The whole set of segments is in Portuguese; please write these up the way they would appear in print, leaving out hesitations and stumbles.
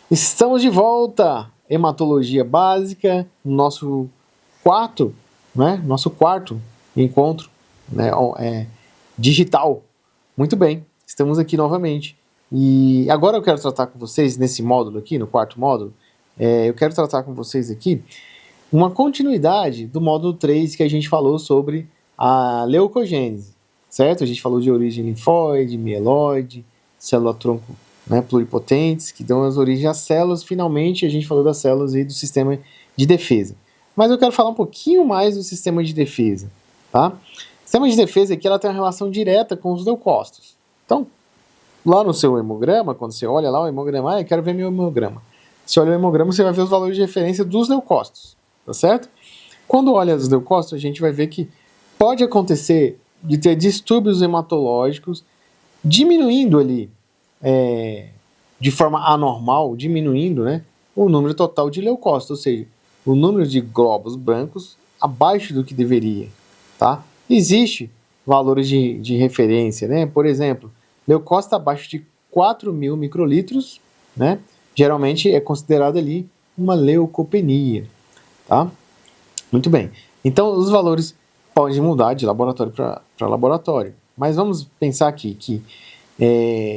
Estamos de volta, hematologia básica, nosso quarto, Nosso quarto encontro, digital. Muito bem, estamos aqui novamente. E agora eu quero tratar com vocês nesse módulo aqui, no quarto módulo, eu quero tratar com vocês aqui uma continuidade do módulo 3 que a gente falou sobre a leucogênese, certo? A gente falou de origem linfóide, mieloide, célula-tronco, pluripotentes, que dão as origens às células. Finalmente, a gente falou das células e do sistema de defesa. Mas eu quero falar um pouquinho mais do sistema de defesa, tá? O sistema de defesa aqui ela tem uma relação direta com os leucócitos. Então, lá no seu hemograma, quando você olha lá o hemograma, eu quero ver meu hemograma. Se olha o hemograma, você vai ver os valores de referência dos leucócitos, tá certo? Quando olha os leucócitos, a gente vai ver que pode acontecer de ter distúrbios hematológicos diminuindo ali, de forma anormal, diminuindo, o número total de leucócitos, ou seja, o número de glóbulos brancos abaixo do que deveria, tá? Existe valores de referência, Por exemplo, leucócito abaixo de 4.000 microlitros, Geralmente é considerado ali uma leucopenia, tá? Muito bem. Então, os valores podem mudar de laboratório para laboratório. Mas vamos pensar aqui que,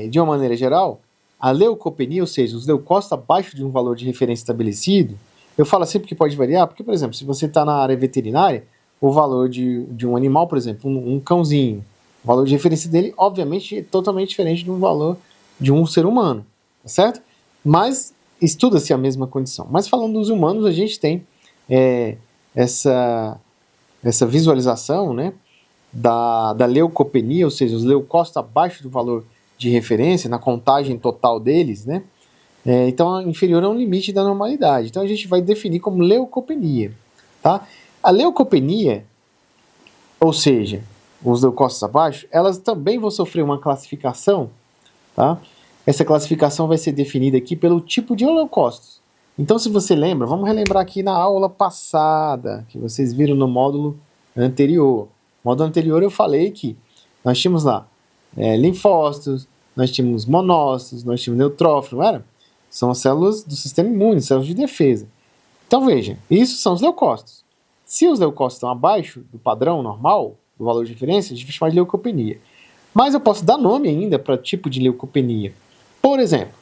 de uma maneira geral, a leucopenia, ou seja, os leucócitos abaixo de um valor de referência estabelecido, eu falo sempre que pode variar, porque, por exemplo, se você está na área veterinária, o valor de um animal, por exemplo, um cãozinho, o valor de referência dele, obviamente, é totalmente diferente de um valor de um ser humano, tá certo? Mas estuda-se a mesma condição. Mas falando dos humanos, a gente tem essa visualização, da leucopenia, ou seja, os leucócitos abaixo do valor de referência, na contagem total deles, então inferior a um limite da normalidade. Então a gente vai definir como leucopenia, tá? A leucopenia, ou seja, os leucócitos abaixo, elas também vão sofrer uma classificação, tá? Essa classificação vai ser definida aqui pelo tipo de leucócitos. Então, se você lembra, vamos relembrar aqui na aula passada, que vocês viram no módulo anterior. No módulo anterior eu falei que nós tínhamos lá linfócitos, nós tínhamos monócitos, nós tínhamos neutrófilos, não era? São as células do sistema imune, células de defesa. Então, veja, isso são os leucócitos. Se os leucócitos estão abaixo do padrão normal, do valor de referência, a gente vai chamar de leucopenia. Mas eu posso dar nome ainda para tipo de leucopenia. Por exemplo,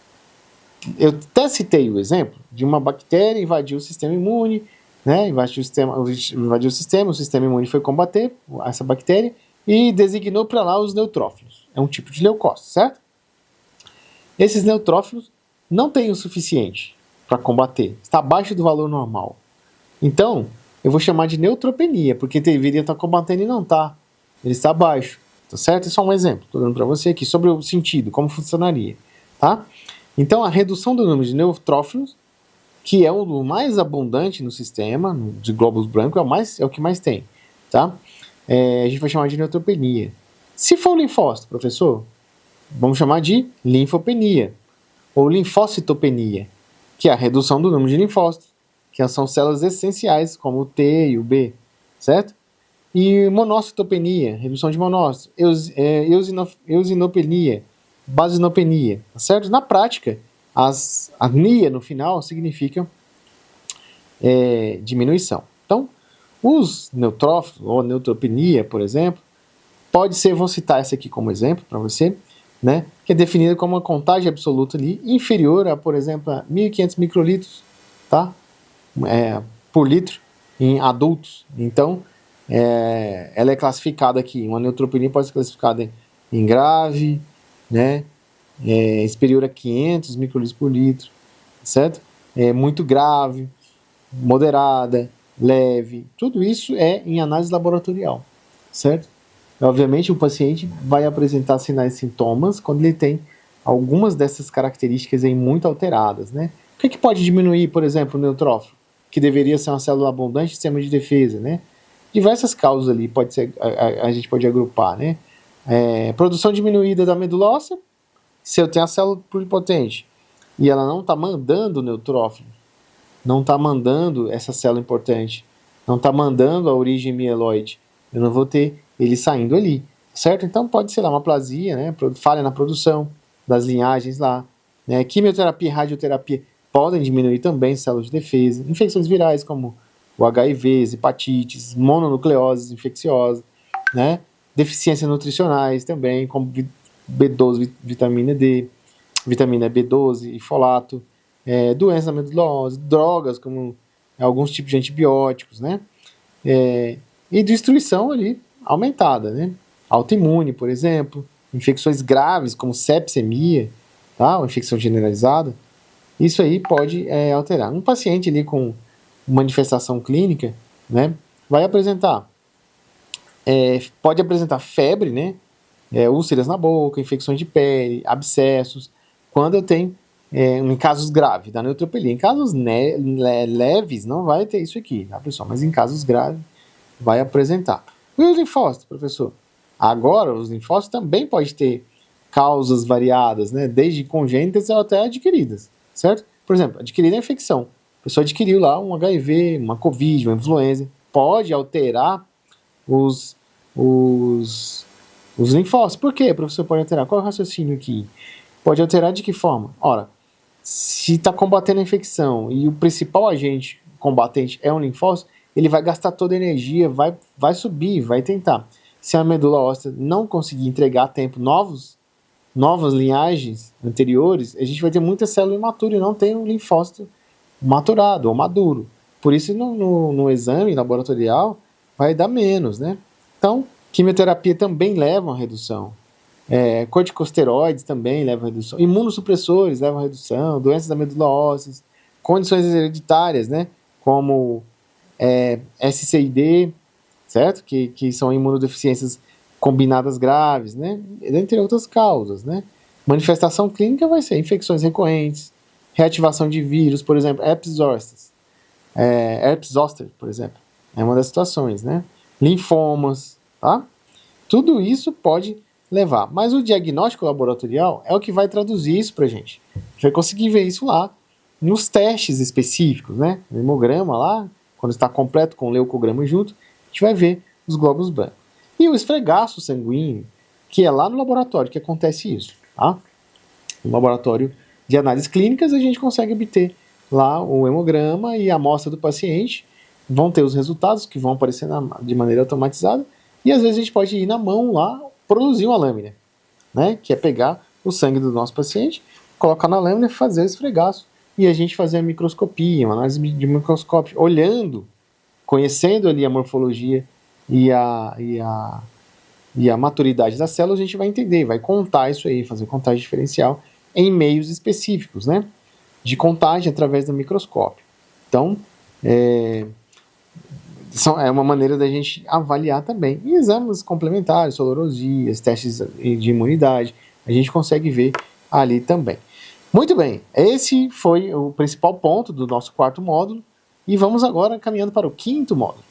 eu até citei o exemplo de uma bactéria invadiu o sistema imune, invadiu o sistema imune foi combater essa bactéria e designou para lá os neutrófilos. É um tipo de leucócito, certo? Esses neutrófilos não têm o suficiente para combater, está abaixo do valor normal. Então, eu vou chamar de neutropenia, porque deveria estar combatendo e não está. Ele está abaixo, tá certo? Isso é um exemplo, estou dando para você aqui sobre o sentido, como funcionaria, tá? Então, a redução do número de neutrófilos, que é o mais abundante no sistema de glóbulos brancos, é o que mais tem, tá? A gente vai chamar de neutropenia. Se for linfócito, professor, vamos chamar de linfopenia, ou linfocitopenia, que é a redução do número de linfócitos, que são células essenciais, como o T e o B, certo? E monocitopenia, redução de monócitos, eosinopenia, basinopenia, certo? Na prática, a nia no final significa diminuição. Então, os neutrófilos, ou neutropenia, por exemplo, pode ser, vou citar essa aqui como exemplo para você, que é definida como uma contagem absoluta ali, inferior a, por exemplo, a 1.500 microlitros, tá? Por litro em adultos. Então, ela é classificada aqui, uma neutropenia pode ser classificada em grave, superior a 500 microlitros por litro, certo? Muito grave, moderada, leve, tudo isso é em análise laboratorial, certo? Obviamente, o paciente vai apresentar sinais e sintomas quando ele tem algumas dessas características aí muito alteradas, O que pode diminuir, por exemplo, o neutrófilo, que deveria ser uma célula abundante, sistema de defesa, Diversas causas ali pode ser, a gente pode agrupar, produção diminuída da medula óssea, se eu tenho a célula pluripotente e ela não está mandando o neutrófilo, não está mandando essa célula importante, não está mandando a origem mieloide, eu não vou ter ele saindo ali, certo? Então pode ser lá uma aplasia, falha na produção das linhagens lá, quimioterapia e radioterapia podem diminuir também células de defesa. Infecções virais como o HIV, hepatites, mononucleoses infecciosas, né? Deficiências nutricionais também, como B12, vitamina D, vitamina B12 e folato, doenças da medula óssea, drogas como alguns tipos de antibióticos, né? E destruição ali aumentada, né? Autoimune, por exemplo, infecções graves como sepsemia, tá? Ou infecção generalizada, isso aí pode alterar. Um paciente ali com manifestação clínica, né, vai apresentar, pode apresentar febre, né, úlceras na boca, infecções de pele, abscessos, quando eu tenho, em casos graves da neutropelia. Em casos leves, não vai ter isso aqui, tá, pessoal? Mas em casos graves, vai apresentar. E os linfócitos, professor? Agora, os linfócitos também podem ter causas variadas, né, desde congênitas até adquiridas, certo? Por exemplo, adquirida a infecção. A pessoa adquiriu lá um HIV, uma COVID, uma influenza. Pode alterar os linfócitos. Por quê, professor? Pode alterar? Qual é o raciocínio aqui? Pode alterar de que forma? Ora, se está combatendo a infecção e o principal agente combatente é um linfócito, ele vai gastar toda a energia, vai subir, vai tentar. Se a medula óssea não conseguir entregar a tempo novas linhagens anteriores, a gente vai ter muita célula imatura e não tem um linfócito maturado ou maduro. Por isso, no exame laboratorial, vai dar menos, né? Então, quimioterapia também leva a uma redução. Corticosteroides também levam a redução. Imunossupressores levam a redução. Doenças da medula óssea. Condições hereditárias, né? Como SCID, certo? Que são imunodeficiências combinadas graves, né? Entre outras causas, né? Manifestação clínica vai ser infecções recorrentes, reativação de vírus, por exemplo, herpes zoster, por exemplo, é uma das situações, né? Linfomas, tá? Tudo isso pode levar, mas o diagnóstico laboratorial é o que vai traduzir isso pra gente. A gente vai conseguir ver isso lá nos testes específicos, né? No hemograma lá, quando está completo com o leucograma junto, a gente vai ver os glóbulos brancos. E o esfregaço sanguíneo, que é lá no laboratório que acontece isso, tá? No laboratório de análises clínicas, a gente consegue obter lá o hemograma e a amostra do paciente, vão ter os resultados que vão aparecer de maneira automatizada, e às vezes a gente pode ir na mão lá, produzir uma lâmina, né? Que é pegar o sangue do nosso paciente, colocar na lâmina e fazer o esfregaço, e a gente fazer a microscopia, uma análise de microscópio, olhando, conhecendo ali a morfologia e a maturidade das células, a gente vai entender, vai contar isso aí, fazer contagem diferencial em meios específicos, né? De contagem através do microscópio. Então, é uma maneira da gente avaliar também. E exames complementares, sorologias, testes de imunidade, a gente consegue ver ali também. Muito bem, esse foi o principal ponto do nosso quarto módulo, e vamos agora caminhando para o quinto módulo.